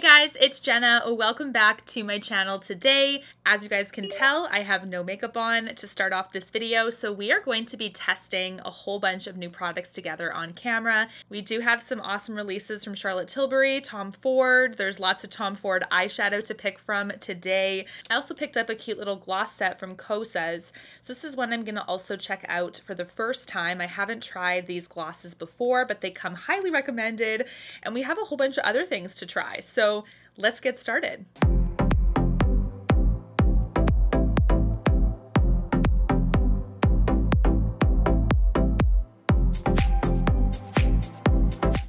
guys, it's Jenna. Welcome back to my channel today. As you guys can tell, I have no makeup on to start off this video, so we are going to be testing a whole bunch of new products together on camera. We do have some awesome releases from Charlotte Tilbury, Tom Ford. There's lots of Tom Ford eyeshadow to pick from today. I also picked up a cute little gloss set from Coquette. So this is one I'm going to also check out for the first time. I haven't tried these glosses before, but they come highly recommended, and we have a whole bunch of other things to try. So let's get started.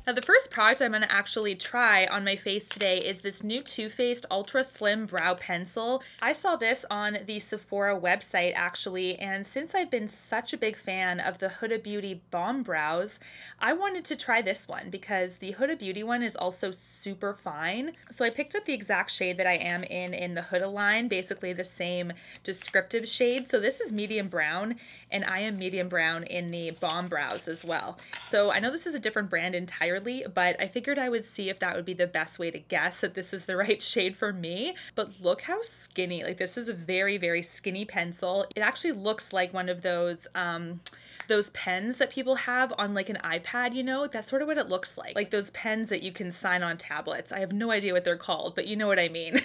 Now the first product I'm going to actually try on my face today is this new Too Faced Ultra Slim Brow Pencil. I saw this on the Sephora website actually, and since I've been such a big fan of the Huda Beauty Balm Brows, I wanted to try this one because the Huda Beauty one is also super fine. So I picked up the exact shade that I am in the Huda line, basically the same descriptive shade. So this is medium brown, and I am medium brown in the Balm Brows as well. So I know this is a different brand entirely, but I figured I would see if that would be the best way to guess that this is the right shade for me. But look how skinny, like this is a very, very skinny pencil. It actually looks like one of those pens that people have on like an iPad, you know, that's sort of what it looks like those pens that you can sign on tablets. I have no idea what they're called, but you know what I mean.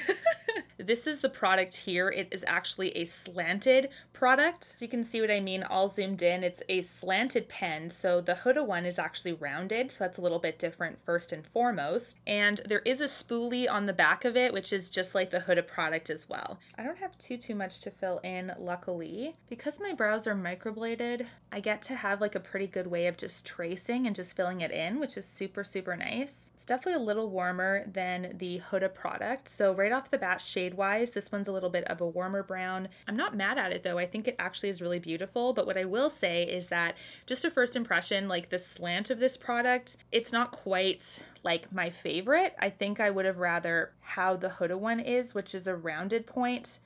This is the product here. It is actually a slanted product. So you can see what I mean all zoomed in. It's a slanted pen. So the Huda one is actually rounded. So that's a little bit different first and foremost. And there is a spoolie on the back of it, which is just like the Huda product as well. I don't have too much to fill in, luckily. Because my brows are microbladed, I get to have like a pretty good way of just tracing and just filling it in, which is super, super nice. It's definitely a little warmer than the Huda product. So right off the bat, shade-wise, this one's a little bit of a warmer brown. I'm not mad at it though. I think it actually is really beautiful. But what I will say is that just a first impression, like the slant of this product, it's not quite like my favorite. I think I would have rather how the Huda one is, which is a rounded point.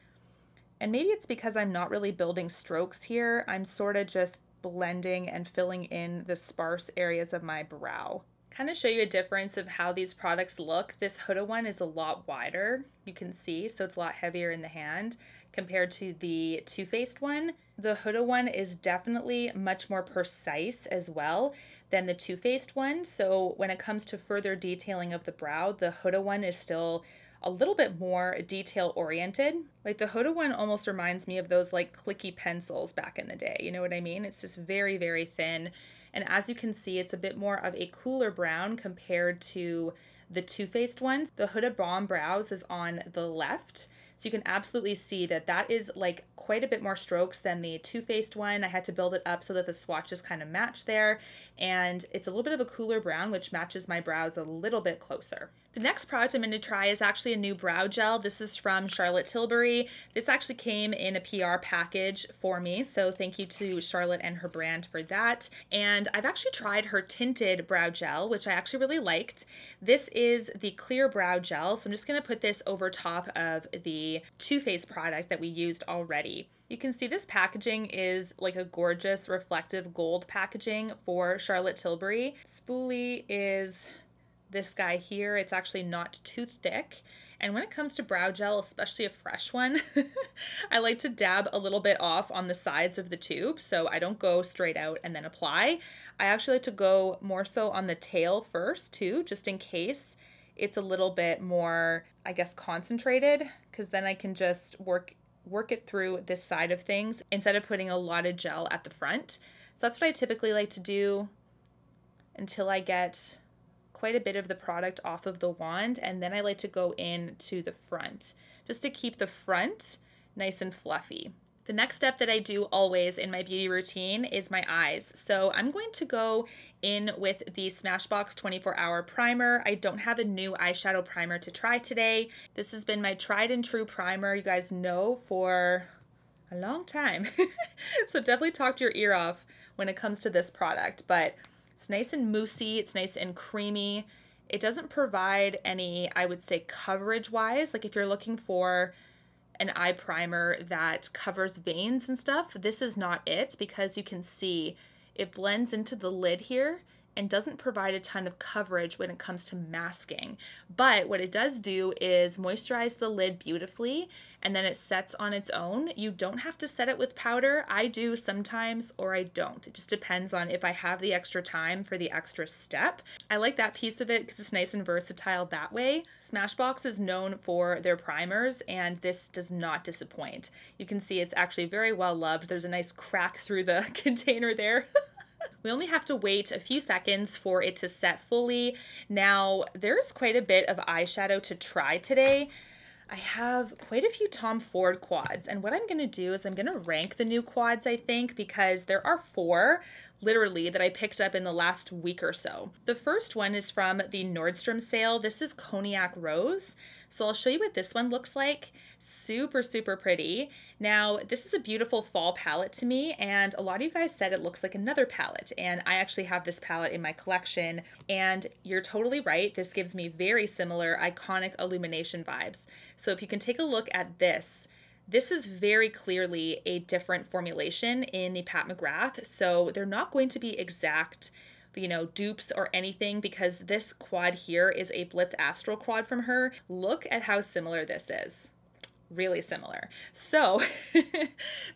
And maybe it's because I'm not really building strokes here. I'm sort of just blending and filling in the sparse areas of my brow. Kind of show you a difference of how these products look. This Huda one is a lot wider, you can see, so it's a lot heavier in the hand compared to the Too Faced one. The Huda one is definitely much more precise as well than the Too Faced one. So when it comes to further detailing of the brow, the Huda one is still a little bit more detail oriented. Like the Huda one almost reminds me of those like clicky pencils back in the day. You know what I mean? It's just very, very thin. And as you can see, it's a bit more of a cooler brown compared to the Too Faced ones. The Huda Balm Brows is on the left. So you can absolutely see that that is like quite a bit more strokes than the Too Faced one. I had to build it up so that the swatches kind of match there. And it's a little bit of a cooler brown, which matches my brows a little bit closer. The next product I'm going to try is actually a new brow gel. This is from Charlotte Tilbury. This actually came in a PR package for me, so thank you to Charlotte and her brand for that. And I've actually tried her tinted brow gel, which I actually really liked. This is the clear brow gel, so I'm just going to put this over top of the Too Faced product that we used already. You can see this packaging is like a gorgeous reflective gold packaging for Charlotte Tilbury. Spoolie is this guy here. It's actually not too thick. And when it comes to brow gel, especially a fresh one, I like to dab a little bit off on the sides of the tube, so I don't go straight out and then apply. I actually like to go more so on the tail first too, just in case it's a little bit more, I guess, concentrated, because then I can just work it through this side of things instead of putting a lot of gel at the front. So that's what I typically like to do until I get quite a bit of the product off of the wand, and then I like to go in to the front just to keep the front nice and fluffy. The next step that I do always in my beauty routine is my eyes. So I'm going to go in with the Smashbox 24-hour primer. I don't have a new eyeshadow primer to try today. This has been my tried and true primer, you guys know, for a long time. So definitely talk to your ear off when it comes to this product, but it's nice and moussey, it's nice and creamy. It doesn't provide any, I would say, coverage-wise. Like if you're looking for an eye primer that covers veins and stuff, this is not it, because you can see it blends into the lid here and doesn't provide a ton of coverage when it comes to masking. But what it does do is moisturize the lid beautifully, and then it sets on its own. You don't have to set it with powder. I do sometimes, or I don't. It just depends on if I have the extra time for the extra step. I like that piece of it because it's nice and versatile that way. Smashbox is known for their primers, and this does not disappoint. You can see it's actually very well loved. There's a nice crack through the container there. We only have to wait a few seconds for it to set fully. Now, there's quite a bit of eyeshadow to try today. I have quite a few Tom Ford quads, and what I'm going to do is I'm going to rank the new quads, I think, because there are 4 literally that I picked up in the last week or so. The first one is from the Nordstrom sale. This is Cognac Rose. So I'll show you what this one looks like. Super, super pretty. Now, this is a beautiful fall palette to me, and a lot of you guys said it looks like another palette, and I actually have this palette in my collection, and you're totally right. This gives me very similar iconic illumination vibes. So if you can take a look at this, this is very clearly a different formulation in the Pat McGrath, so they're not going to be exact, you know, dupes or anything, because this quad here is a Blitz Astral quad from her. Look at how similar this is. Really similar. So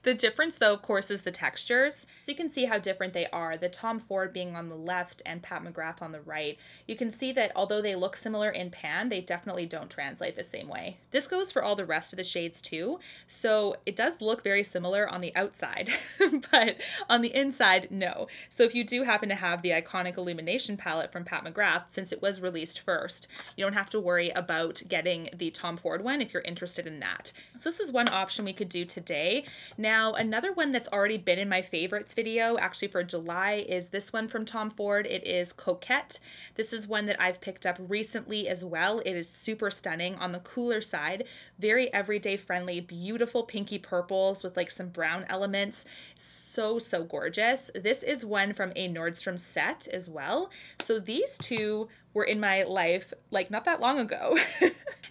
the difference though, of course, is the textures. So you can see how different they are. The Tom Ford being on the left and Pat McGrath on the right. You can see that although they look similar in pan, they definitely don't translate the same way. This goes for all the rest of the shades too. So it does look very similar on the outside, but on the inside, no. So if you do happen to have the iconic illumination palette from Pat McGrath, since it was released first, you don't have to worry about getting the Tom Ford one if you're interested in that. So this is one option we could do today. Now, another one that's already been in my favorites video, actually for July, is this one from Tom Ford. It is Coquette. This is one that I've picked up recently as well. It is super stunning on the cooler side, very everyday friendly, beautiful pinky purples with like some brown elements. So, so gorgeous. This is one from a Nordstrom set as well. So these two were in my life like not that long ago.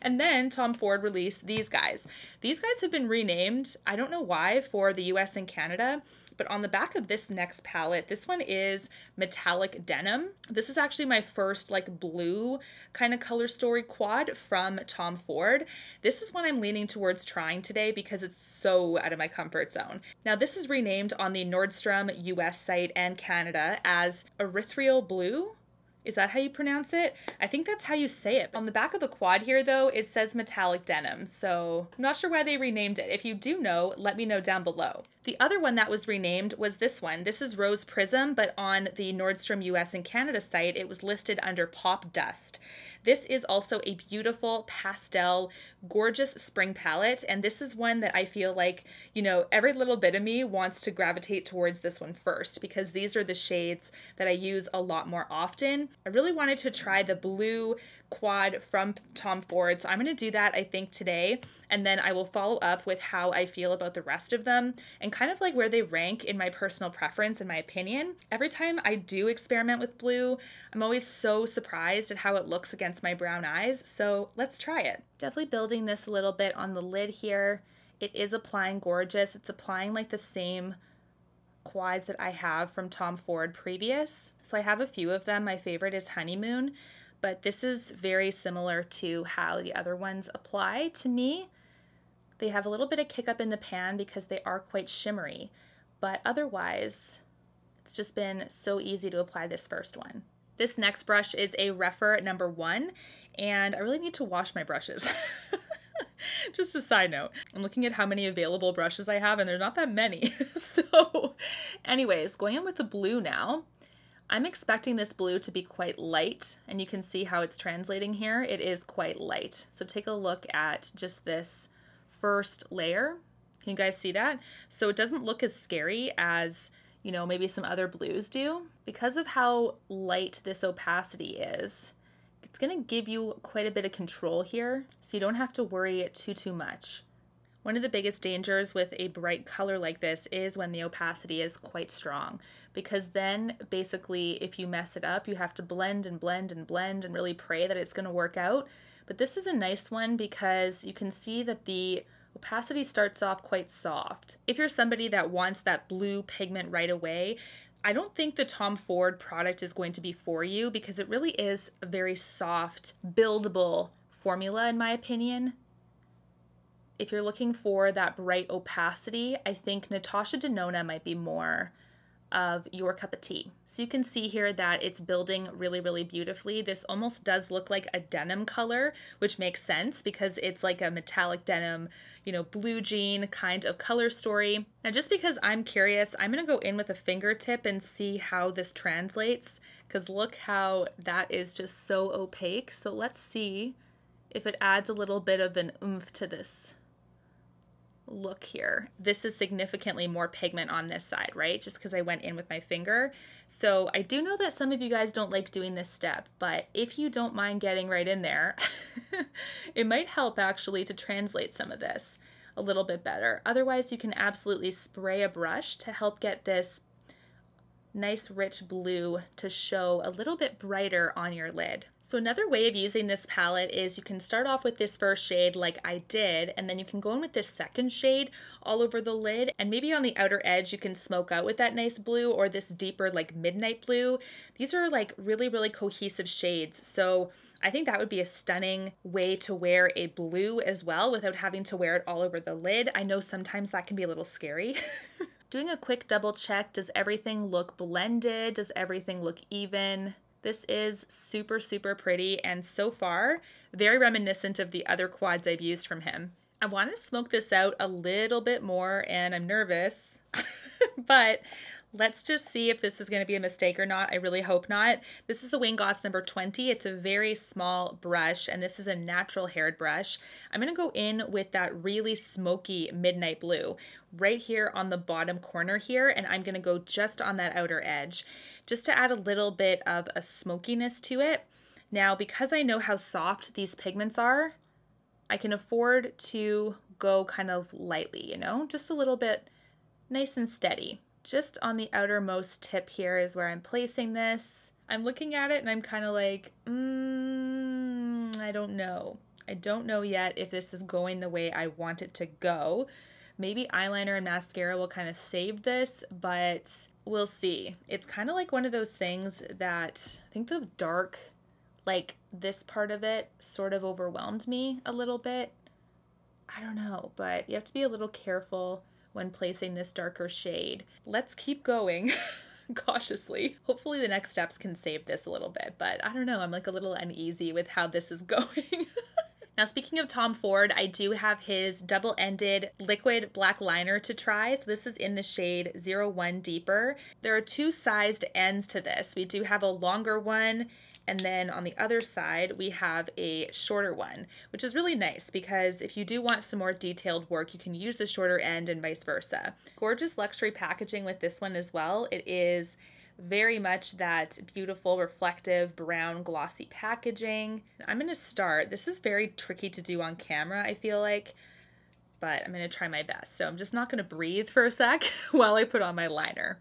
And then Tom Ford released these guys. These guys have been renamed, I don't know why, for the US and Canada, but on the back of this next palette, this one is Metallic Denim. This is actually my first like blue kind of color story quad from Tom Ford. This is one I'm leaning towards trying today because it's so out of my comfort zone. Now this is renamed on the Nordstrom US site and Canada as Erythrial Blue. Is that how you pronounce it? I think that's how you say it. On the back of the quad here though, it says Metallic Denim, so I'm not sure why they renamed it. If you do know, let me know down below. The other one that was renamed was this one. This is Rose Prism, but on the Nordstrom US and Canada site, it was listed under Pop Dust. This is also a beautiful pastel, gorgeous spring palette, and this is one that I feel like, you know, every little bit of me wants to gravitate towards this one first because these are the shades that I use a lot more often. I really wanted to try the blue quad from Tom Ford, so I'm going to do that I think today, and then I will follow up with how I feel about the rest of them and kind of like where they rank in my personal preference and my opinion. Every time I do experiment with blue, I'm always so surprised at how it looks against my brown eyes, so let's try it. Definitely building this a little bit on the lid here. It is applying gorgeous. It's applying like the same quads that I have from Tom Ford previous. So I have a few of them. My favorite is Honeymoon, but this is very similar to how the other ones apply to me. They have a little bit of kick up in the pan because they are quite shimmery, but otherwise it's just been so easy to apply this first one. This next brush is a Rephr number 1, and I really need to wash my brushes. Just a side note, I'm looking at how many available brushes I have and there's not that many. So anyways, going in with the blue now. I'm expecting this blue to be quite light, and you can see how it's translating here. It is quite light. So take a look at just this first layer. Can you guys see that? So it doesn't look as scary as, you know, maybe some other blues do. Because of how light this opacity is, it's going to give you quite a bit of control here, so you don't have to worry too much. One of the biggest dangers with a bright color like this is when the opacity is quite strong, because then basically if you mess it up, you have to blend and blend and blend and really pray that it's going to work out. But this is a nice one because you can see that the opacity starts off quite soft. If you're somebody that wants that blue pigment right away, I don't think the Tom Ford product is going to be for you because it really is a very soft, buildable formula in my opinion. If you're looking for that bright opacity, I think Natasha Denona might be more of your cup of tea. So you can see here that it's building really, really beautifully. This almost does look like a denim color, which makes sense because it's like a metallic denim, you know, blue jean kind of color story. Now, just because I'm curious, I'm gonna go in with a fingertip and see how this translates, because look how that is just so opaque. So let's see if it adds a little bit of an oomph to this look here. This is significantly more pigment on this side, right? Just because I went in with my finger. So I do know that some of you guys don't like doing this step, but if you don't mind getting right in there, it might help actually to translate some of this a little bit better. Otherwise, you can absolutely spray a brush to help get this nice rich blue to show a little bit brighter on your lid. So another way of using this palette is you can start off with this first shade like I did, and then you can go in with this second shade all over the lid, and maybe on the outer edge you can smoke out with that nice blue or this deeper like midnight blue. These are like really, really cohesive shades. So I think that would be a stunning way to wear a blue as well without having to wear it all over the lid. I know sometimes that can be a little scary. Doing a quick double check, does everything look blended? Does everything look even? This is super, super pretty, and so far, very reminiscent of the other quads I've used from him. I want to smoke this out a little bit more, and I'm nervous, but let's just see if this is going to be a mistake or not. I really hope not. This is the Wayne Goss number 20. It's a very small brush, and this is a natural haired brush. I'm going to go in with that really smoky midnight blue right here on the bottom corner here, and I'm going to go just on that outer edge, just to add a little bit of a smokiness to it. Now, because I know how soft these pigments are, I can afford to go kind of lightly, you know, just a little bit nice and steady. Just on the outermost tip here is where I'm placing this. I'm looking at it and I'm kind of like, I don't know. I don't know yet if this is going the way I want it to go. Maybe eyeliner and mascara will kind of save this, but we'll see. It's kind of like one of those things that I think the dark, like this part of it sort of overwhelmed me a little bit. I don't know, but you have to be a little careful when placing this darker shade. Let's keep going cautiously. Hopefully the next steps can save this a little bit, but I don't know. I'm like a little uneasy with how this is going. Now, speaking of Tom Ford, I do have his double-ended liquid black liner to try. So this is in the shade 01 Deeper. There are two sized ends to this. We do have a longer one, and then on the other side, we have a shorter one, which is really nice because if you do want some more detailed work, you can use the shorter end and vice versa. Gorgeous luxury packaging with this one as well. It is very much that beautiful, reflective, brown, glossy packaging. I'm gonna start. This is very tricky to do on camera, I feel like, but I'm gonna try my best. So I'm just not gonna breathe for a sec while I put on my liner.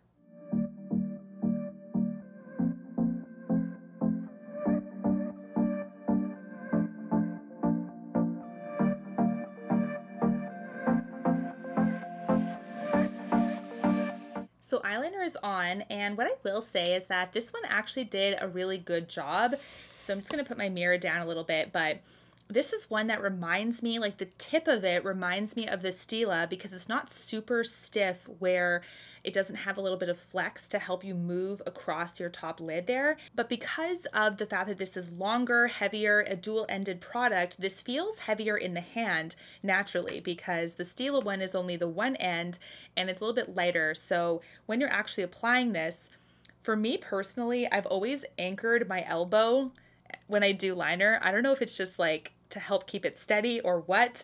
So eyeliner is on, and what I will say is that this one actually did a really good job. So I'm just gonna put my mirror down a little bit, but this is one that reminds me, like the tip of it reminds me of the Stila because it's not super stiff where it doesn't have a little bit of flex to help you move across your top lid there. But because of the fact that this is longer, heavier, a dual-ended product, this feels heavier in the hand naturally because the Stila one is only the one end and it's a little bit lighter. So when you're actually applying this, for me personally, I've always anchored my elbow when I do liner. I don't know if it's just like to help keep it steady or what,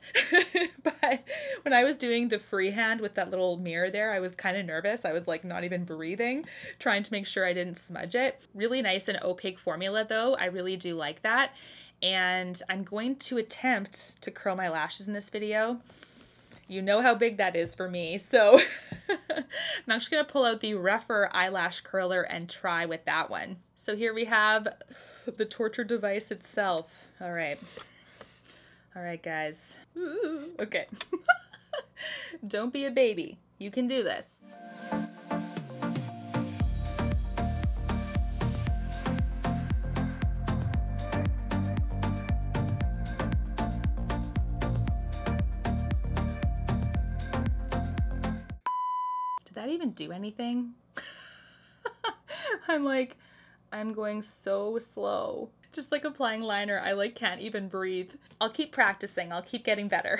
but when I was doing the freehand with that little mirror there, I was kind of nervous. I was like not even breathing, trying to make sure I didn't smudge it. Really nice and opaque formula though. I really do like that. And I'm going to attempt to curl my lashes in this video. You know how big that is for me. So I'm actually gonna pull out the rougher eyelash curler and try with that one. So here we have the torture device itself. All right. All right, guys. Ooh, okay. Don't be a baby. You can do this. that even do anything? I'm like, I'm going so slow. Just like applying liner, I like can't even breathe. I'll keep practicing, I'll keep getting better.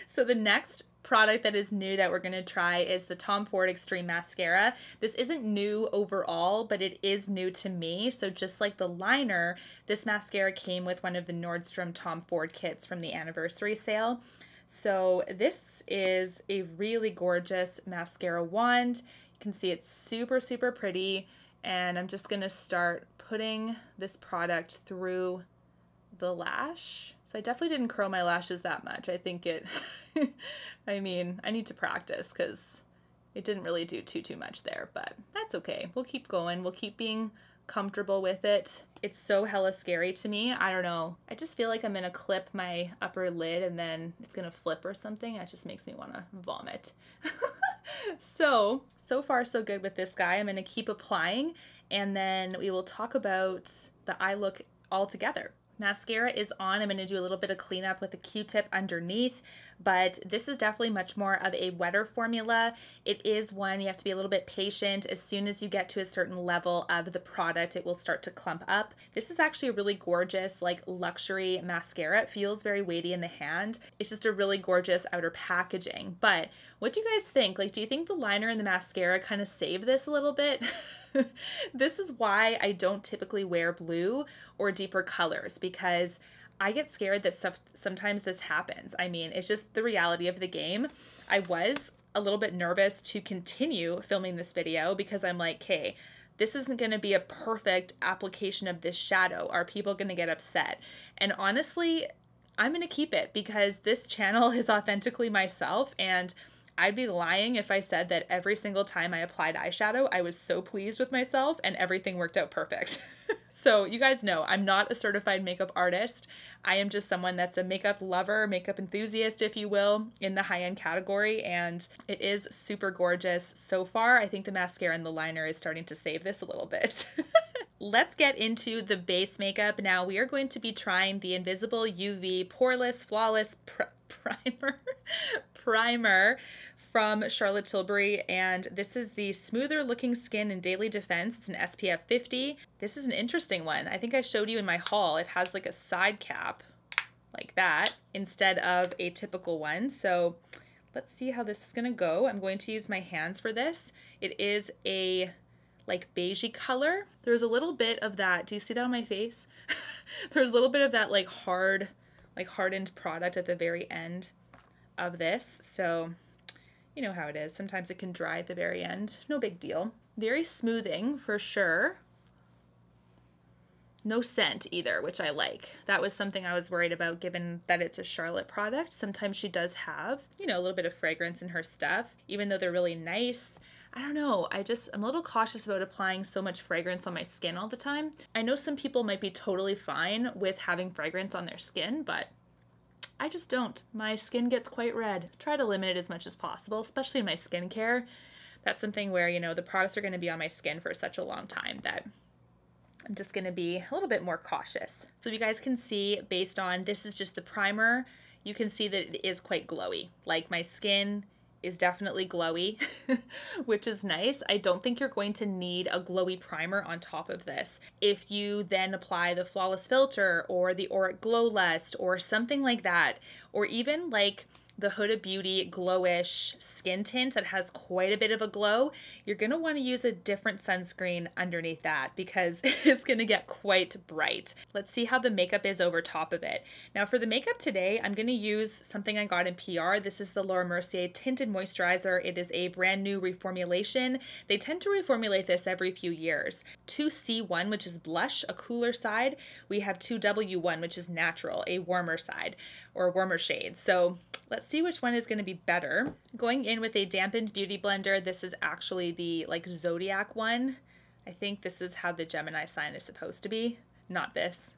So the next product that is new that we're gonna try is the Tom Ford Extreme Mascara. This isn't new overall, but it is new to me. So just like the liner, this mascara came with one of the Nordstrom Tom Ford kits from the anniversary sale. So this is a really gorgeous mascara wand. You can see it's super, super pretty. And I'm just gonna start putting this product through the lash. So I definitely didn't curl my lashes that much. I think it, I mean, I need to practice because it didn't really do too much there, but that's okay. We'll keep going. We'll keep being comfortable with it. It's so hella scary to me. I don't know. I just feel like I'm gonna clip my upper lid and then it's gonna flip or something. It just makes me wanna vomit. So far so good with this guy. I'm gonna keep applying and then we will talk about the eye look all together. Mascara is on. I'm going to do a little bit of cleanup with a Q-tip underneath, but this is definitely much more of a wetter formula. It is one you have to be a little bit patient. As soon as you get to a certain level of the product, it will start to clump up. This is actually a really gorgeous, like luxury mascara. It feels very weighty in the hand. It's just a really gorgeous outer packaging. But what do you guys think? Like, do you think the liner and the mascara kind of save this a little bit? This is why I don't typically wear blue or deeper colors, because I get scared that sometimes this happens. I mean, it's just the reality of the game. I was a little bit nervous to continue filming this video because I'm like, okay, this isn't going to be a perfect application of this shadow. Are people going to get upset? And honestly, I'm going to keep it because this channel is authentically myself, and I'd be lying if I said that every single time I applied eyeshadow, I was so pleased with myself and everything worked out perfect. So you guys know I'm not a certified makeup artist. I am just someone that's a makeup lover, makeup enthusiast, if you will, in the high-end category, and it is super gorgeous so far. I think the mascara and the liner is starting to save this a little bit. Let's get into the base makeup. Now we are going to be trying the Invisible UV Poreless Flawless Primer from Charlotte Tilbury, and this is the Smoother Looking Skin in Daily Defense. It's an SPF 50. This is an interesting one. I think I showed you in my haul. It has like a side cap like that instead of a typical one. So let's see how this is gonna go. I'm going to use my hands for this. It is a like beigey color. There's a little bit of that. Do you see that on my face? There's a little bit of that like hardened product at the very end of this. So you know how it is. Sometimes it can dry at the very end. No big deal. Very smoothing for sure. No scent either, which I like. That was something I was worried about given that it's a Charlotte product. Sometimes she does have, you know, a little bit of fragrance in her stuff, even though they're really nice. I don't know. I'm a little cautious about applying so much fragrance on my skin all the time. I know some people might be totally fine with having fragrance on their skin, but I just don't. My skin gets quite red. Try to limit it as much as possible, especially in my skincare. That's something where, you know, the products are going to be on my skin for such a long time that I'm just going to be a little bit more cautious. So you guys can see, based on, this is just the primer, you can see that it is quite glowy. Like, my skin is definitely glowy, which is nice. I don't think you're going to need a glowy primer on top of this. If you then apply the Flawless Filter or the Auric Glow Lust or something like that, or even like the Huda Beauty Glowish skin tint that has quite a bit of a glow, you're gonna wanna use a different sunscreen underneath that because it's gonna get quite bright. Let's see how the makeup is over top of it. Now for the makeup today, I'm gonna use something I got in PR. This is the Laura Mercier Tinted Moisturizer. It is a brand new reformulation. They tend to reformulate this every few years. 2C1, which is blush, a cooler side. We have 2W1, which is natural, a warmer side, or a warmer shade. So let's see which one is going to be better. Going in with a dampened beauty blender. This is actually the like Zodiac one. I think this is how the Gemini sign is supposed to be, not this.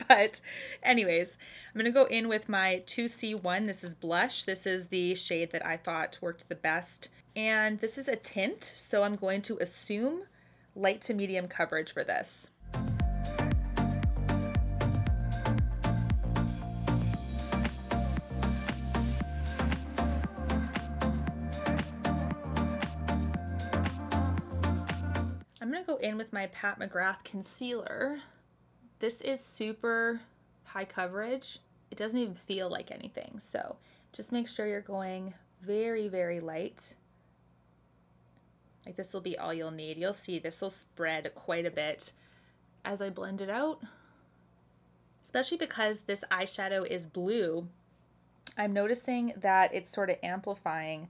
But anyways, I'm going to go in with my 2C1. This is blush. This is the shade that I thought worked the best. And this is a tint, so I'm going to assume light to medium coverage for this. I'm gonna go in with my Pat McGrath concealer. This is super high coverage. It doesn't even feel like anything. So just make sure you're going very, very light. Like this will be all you'll need. You'll see this will spread quite a bit as I blend it out. Especially because this eyeshadow is blue, I'm noticing that it's sort of amplifying.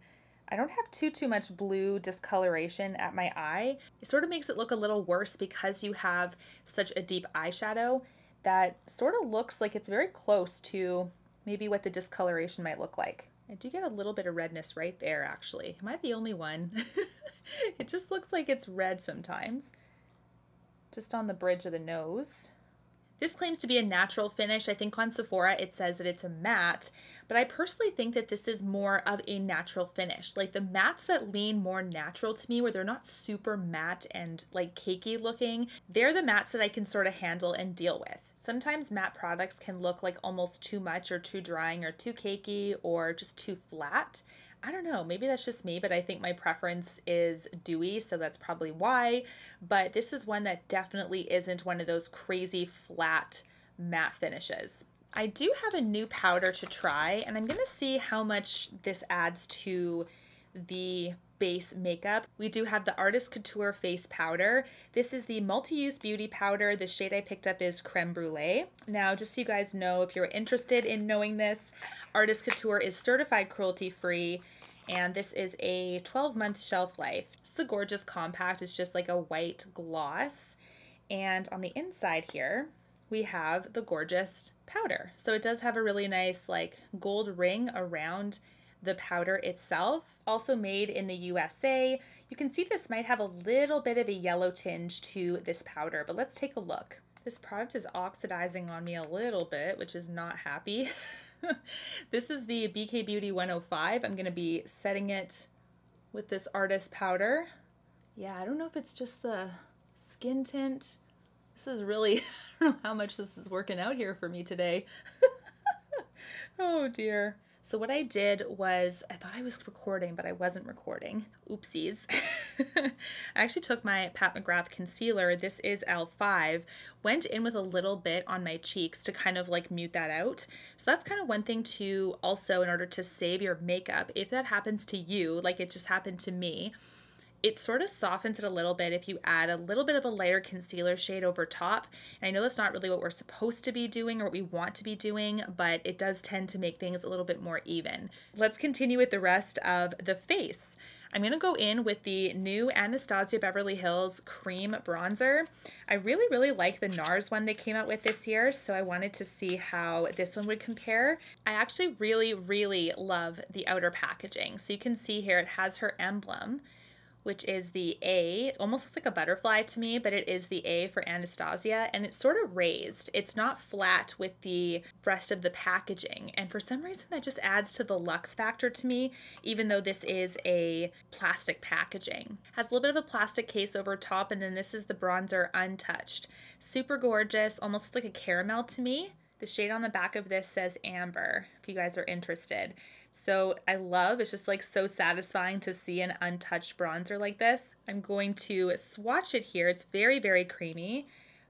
I don't have too much blue discoloration at my eye. It sort of makes it look a little worse because you have such a deep eyeshadow that sort of looks like it's very close to maybe what the discoloration might look like. I do get a little bit of redness right there actually. Am I the only one? It just looks like it's red sometimes. Just on the bridge of the nose. This claims to be a natural finish. I think on Sephora it says that it's a matte, but I personally think that this is more of a natural finish. Like the mattes that lean more natural to me, where they're not super matte and like cakey looking, they're the mattes that I can sort of handle and deal with. Sometimes matte products can look like almost too much or too drying or too cakey or just too flat. I don't know, maybe that's just me, but I think my preference is dewy, so that's probably why. But this is one that definitely isn't one of those crazy flat matte finishes. I do have a new powder to try, and I'm gonna see how much this adds to the base makeup. We do have the Artist Couture face powder. This is the multi-use beauty powder. The shade I picked up is Creme Brulee. Now, just so you guys know, if you're interested in knowing this, Artist Couture is certified cruelty-free, and this is a 12-month shelf life. It's a gorgeous compact. It's just like a white gloss. And on the inside here, we have the gorgeous powder. So it does have a really nice like gold ring around the powder itself. Also made in the USA. You can see this might have a little bit of a yellow tinge to this powder, but let's take a look. This product is oxidizing on me a little bit, which is not happy. This is the BK Beauty 105. I'm going to be setting it with this Artist powder. Yeah, I don't know if it's just the skin tint. This is really, I don't know how much this is working out here for me today. Oh dear. So what I did was, I thought I was recording, but I wasn't recording. Oopsies. I actually took my Pat McGrath concealer, this is L5, went in with a little bit on my cheeks to kind of like mute that out. So that's kind of one thing to also, in order to save your makeup, if that happens to you, like it just happened to me, it sort of softens it a little bit if you add a little bit of a lighter concealer shade over top. And I know that's not really what we're supposed to be doing or what we want to be doing, but it does tend to make things a little bit more even. Let's continue with the rest of the face. I'm going to go in with the new Anastasia Beverly Hills Cream Bronzer. I really like the NARS one they came out with this year, so I wanted to see how this one would compare. I actually really love the outer packaging. So you can see here it has her emblem, which is the A. It almost looks like a butterfly to me, but it is the A for Anastasia, and it's sort of raised. It's not flat with the rest of the packaging, and for some reason that just adds to the luxe factor to me, even though this is a plastic packaging. Has a little bit of a plastic case over top, and then this is the bronzer untouched. Super gorgeous, almost looks like a caramel to me. The shade on the back of this says Amber, if you guys are interested. So I love, it's just like so satisfying to see an untouched bronzer like this. I'm going to swatch it here. It's very creamy,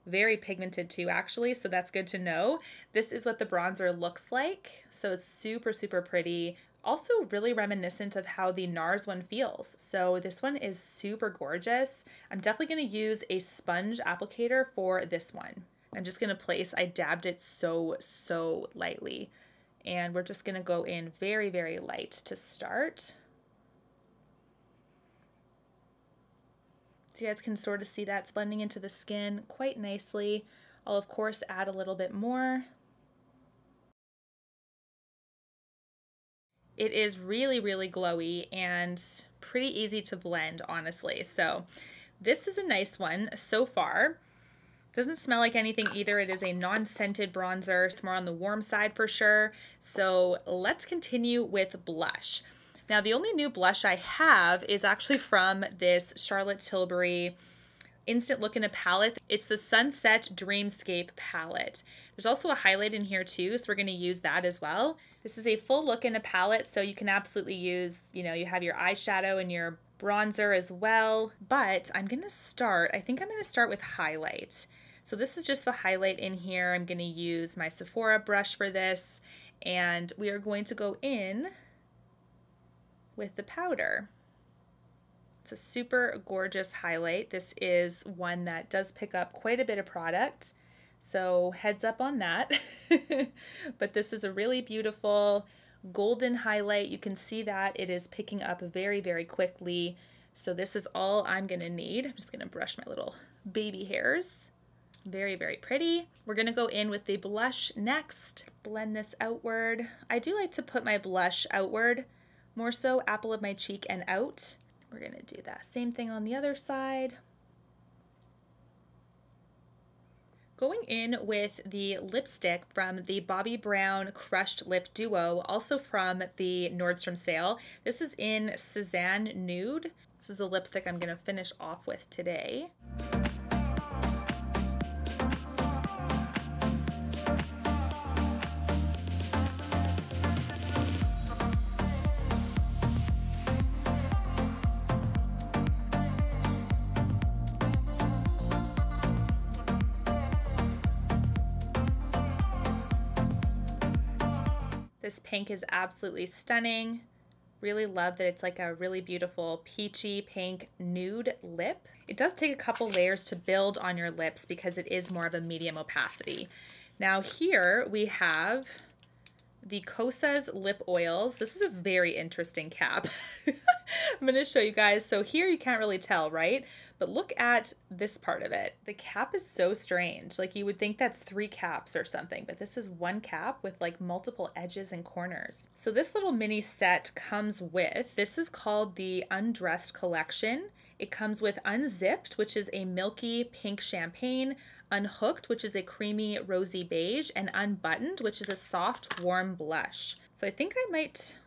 very pigmented too actually, so that's good to know. This is what the bronzer looks like. So it's super pretty. Also really reminiscent of how the NARS one feels. So this one is super gorgeous. I'm definitely going to use a sponge applicator for this one. I'm just going to place, I dabbed it so lightly. And we're just going to go in very light to start. So you guys can sort of see that's blending into the skin quite nicely. I'll of course add a little bit more. It is really glowy and pretty easy to blend, honestly. So this is a nice one so far. Doesn't smell like anything either. It is a non-scented bronzer. It's more on the warm side for sure. So let's continue with blush. Now the only new blush I have is actually from this Charlotte Tilbury Instant Look in a palette. It's the Sunset Dreamscape palette. There's also a highlight in here too, so we're going to use that as well. This is a full look in a palette, so you can absolutely use, you know, you have your eyeshadow and your bronzer as well, but I'm gonna start, I think I'm gonna start with highlight. So this is just the highlight in here. I'm gonna use my Sephora brush for this, and we are going to go in with the powder. It's a super gorgeous highlight. This is one that does pick up quite a bit of product, so heads up on that. But this is a really beautiful golden highlight. You can see that it is picking up very, very quickly. So this is all I'm gonna need. I'm just gonna brush my little baby hairs. Very, very pretty. We're gonna go in with the blush next. Blend this outward. I do like to put my blush outward, more so apple of my cheek and out. We're gonna do that same thing on the other side. Going in with the lipstick from the Bobbi Brown Crushed Lip Duo, also from the Nordstrom sale. This is in Cezanne Nude. This is the lipstick I'm gonna finish off with today. This pink is absolutely stunning. Really love that it's like a really beautiful peachy pink nude lip. It does take a couple layers to build on your lips because it is more of a medium opacity. Now here we have the Kosas lip oils. This is a very interesting cap. I'm going to show you guys. So here you can't really tell, right? But look at this part of it. The cap is so strange. Like you would think that's 3 caps or something, but this is 1 cap with like multiple edges and corners. So this little mini set comes with, this is called the Undressed Collection. It comes with Unzipped, which is a milky pink champagne, Unhooked, which is a creamy rosy beige, and Unbuttoned, which is a soft warm blush. So I think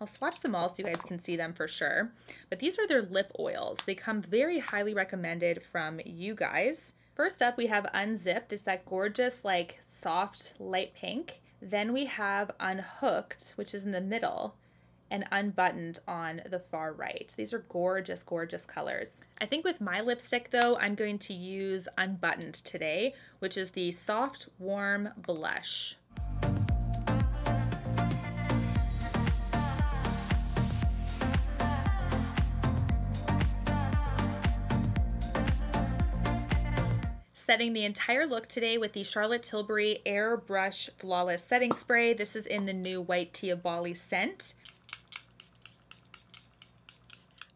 I'll swatch them all so you guys can see them for sure. But these are their lip oils. They come very highly recommended from you guys. First up, we have Unzipped. It's that gorgeous, like soft light pink. Then we have Unhooked, which is in the middle, and Unbuttoned on the far right. These are gorgeous, gorgeous colors. I think with my lipstick though, I'm going to use Unbuttoned today, which is the soft warm blush. Setting the entire look today with the Charlotte Tilbury Airbrush Flawless Setting Spray. This is in the new White Tea of Bali scent.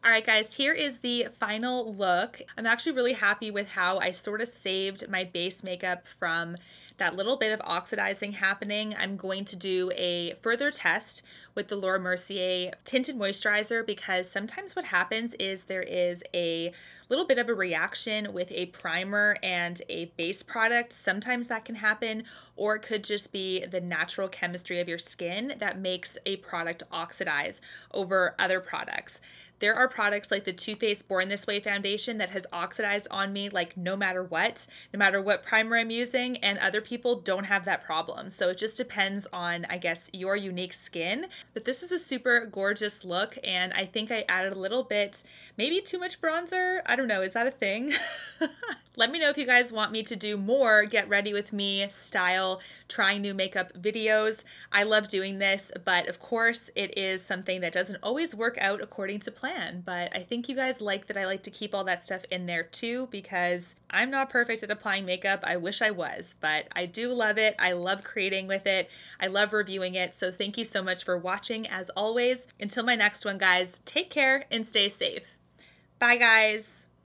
All right, guys, here is the final look. I'm actually really happy with how I sort of saved my base makeup from that little bit of oxidizing happening. I'm going to do a further test with the Laura Mercier Tinted Moisturizer because sometimes what happens is there is a little bit of a reaction with a primer and a base product. Sometimes that can happen, or it could just be the natural chemistry of your skin that makes a product oxidize over other products. There are products like the Too Faced Born This Way foundation that has oxidized on me like no matter what primer I'm using, and other people don't have that problem. So it just depends on, I guess, your unique skin. But this is a super gorgeous look, and I think I added a little bit, maybe too much bronzer. I don't know, is that a thing? Let me know if you guys want me to do more get ready with me style, trying new makeup videos. I love doing this, but of course it is something that doesn't always work out according to plan. But I think you guys like that I like to keep all that stuff in there too, because I'm not perfect at applying makeup. I wish I was, but I do love it. I love creating with it. I love reviewing it. So thank you so much for watching as always. Until my next one, guys, take care and stay safe. Bye, guys.